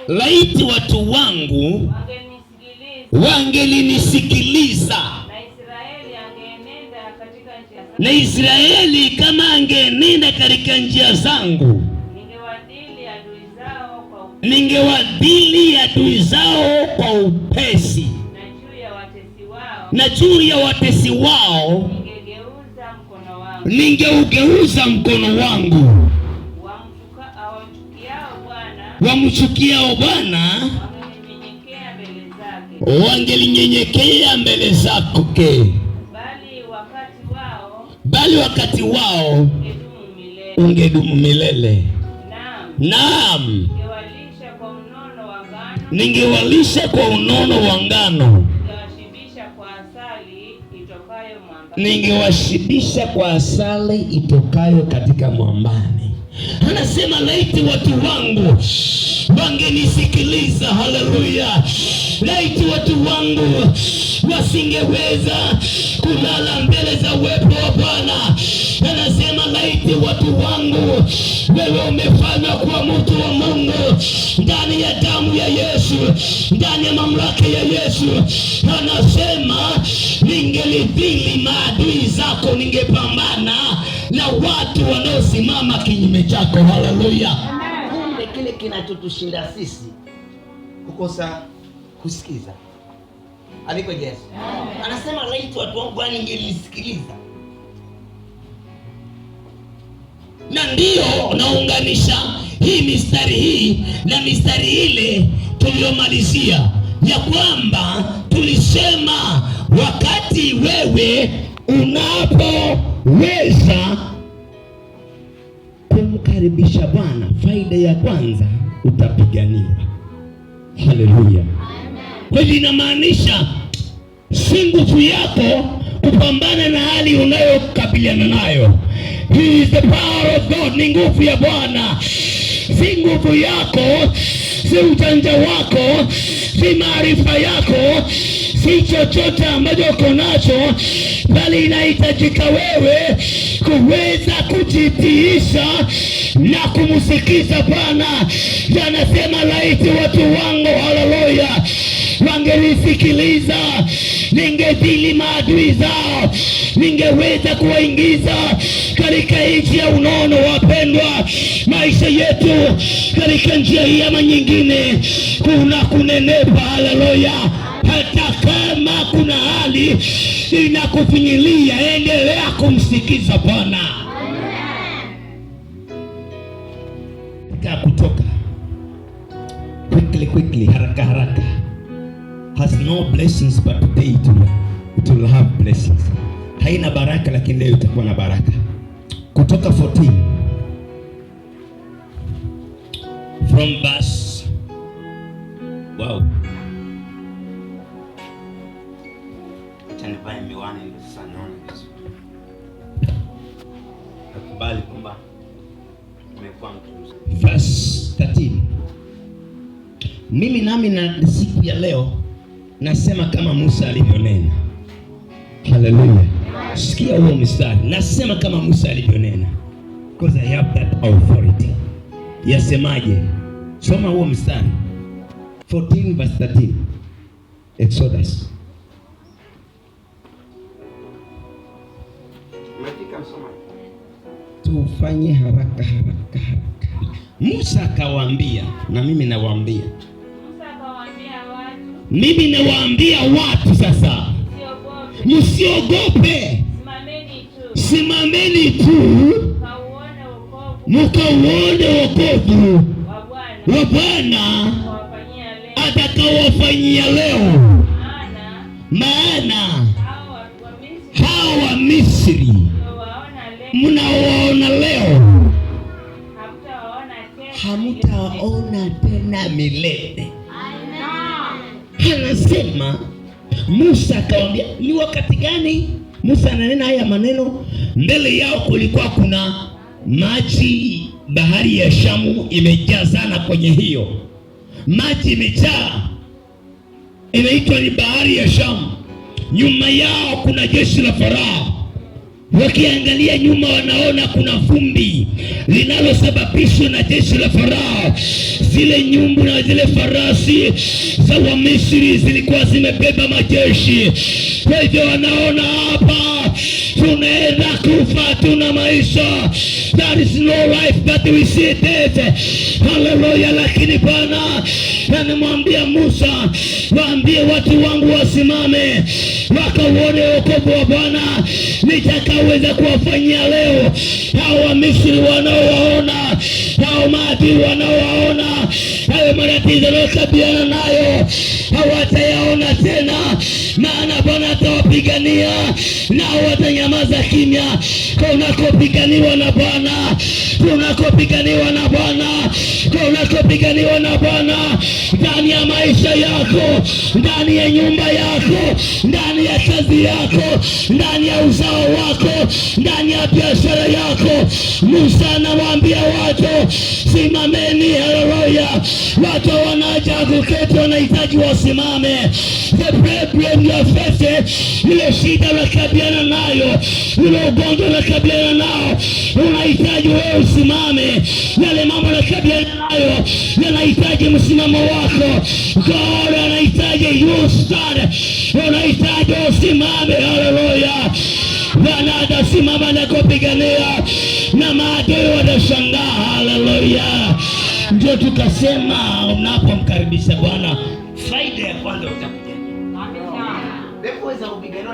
laiti watu wangu wangelinisikiliza, na Israeli kama angenenda katika njia zangu, ningewadili adui zao kwa upesi, na juu ya watesi wao ningeugeuza mkono wangu. Wamchukiao Bwana wangelinyenyekea mbele zake, bali wakati wao ungedumu milele. Naam, ningewalisha kwa unono wa ngano, ningewashibisha kwa asali itokayo katika mwambani. Anasema laiti watu wangu wangenisikiliza. Haleluya! Laiti watu wangu wasingeweza kulala mbele za uwepo wa Bwana. Anasema laiti watu wangu, wewe umefanywa kuwa mtu wa Mungu ndani ya damu ya Yesu, ndani ya mamlaka ya Yesu. Anasema ningelidhili maadui zako, ningepambana na watu wanaosimama kinyume chako. Haleluya! Kumbe kile kinachotushinda sisi kukosa kusikiza aliko Yesu. Anasema laiti watu wangu waningelisikiliza. Na ndio naunganisha hii mistari hii na mistari ile tuliyomalizia, ya kwamba tulisema wakati wewe unapoweza kumkaribisha Bwana, faida ya kwanza utapiganiwa. Haleluya! Kwa hivyo inamaanisha si nguvu yako kupambana na hali unayokabiliana nayo. He is the power of God. Ni nguvu ya Bwana, si nguvu yako, si ujanja wako, si maarifa yako, si chochote ambacho uko nacho, bali inahitajika wewe kuweza kujitiisha na kumsikiza Bwana. Anasema laiti watu wangu, haleluya, wangenisikiliza, ningedhili maadui zao, ningeweza kuwaingiza katika nchi ya unono. Wapendwa, maisha yetu katika njia hii ama nyingine kuna kunenepa. Haleluya! Hata kama kuna hali inakufinyilia, endelea kumsikiza Bwana. Kutoka quickly, haraka has no blessings, but today it will have blessings. Haina baraka, lakini leo itakuwa na baraka. Kutoka 14 from verse, wow, Tanivae miwani ndio sasa naona vizuri. Nakubali kwamba nimekuwa mtu. Verse 13. Mimi nami na siku ya leo nasema kama Musa alivyonena. Haleluya! Sikia huo mstari, nasema kama Musa alivyonena, because I have that authority. Yasemaje? Soma huo mstari 14 verse 13, Exodus. Tufanye haraka. Musa akawaambia, na mimi nawaambia, mimi nawaambia watu sasa, msiogope, simameni tu mkauone wokovu wa Bwana atakawafanyia leo. Maana hao wa Misri mnaowaona leo hamtawaona tena milele. Anasema Musa akawaambia, ni wakati gani Musa ananena haya maneno? Mbele yao kulikuwa kuna maji, bahari ya Shamu imejaa sana. Kwenye hiyo maji imejaa, inaitwa ni bahari ya Shamu. Nyuma yao kuna jeshi la Farao, Wakiangalia nyuma wanaona kuna vumbi linalosababishwa na jeshi la Farao. Zile nyumbu na zile farasi za Wamisri zilikuwa zimebeba majeshi. Kwa hivyo wanaona hapa tunaenda kufa, tuna maisha. There is no life but we see death. Hallelujah. Lakini Bwana anamwambia Musa, waambie watu wangu wasimame wakauone wokovu wa Bwana nitakaweza kuwafanyia leo. Hao Wamisri wanaowaona, hao maadui wanaowaona, hayo matatizo wanayokabiliana nayo hawatayaona tena, maana Bwana atawapigania nao watanyamaza kimya. Kunakopiganiwa na Bwana, kunakopiganiwa na Bwana, kunakopiganiwa na Bwana ndani ya maisha yako, ndani ya nyumba yako, ndani ya kazi yako, ndani ya uzao wako, ndani ya biashara yako. Musa anawaambia watu, simameni. Haleluya. Watu wanaja kuketi, wanahitaji wasimame. The problem you are facing, ile shida unakabiliana nayo, ile ugonjwa unakabiliana nao, unahitaji wewe usimame. Yale mambo unakabiliana nayo yanahitaji msimamo wako. God anahitaji you stand, unahitaji usimame. Haleluya. Bwana atasimama na kupigania na maadui watashangaa. Haleluya. Ndio tukasema unapomkaribisha Bwana, faida ya kwanza utakuja. Amina. Ndipo za kupigania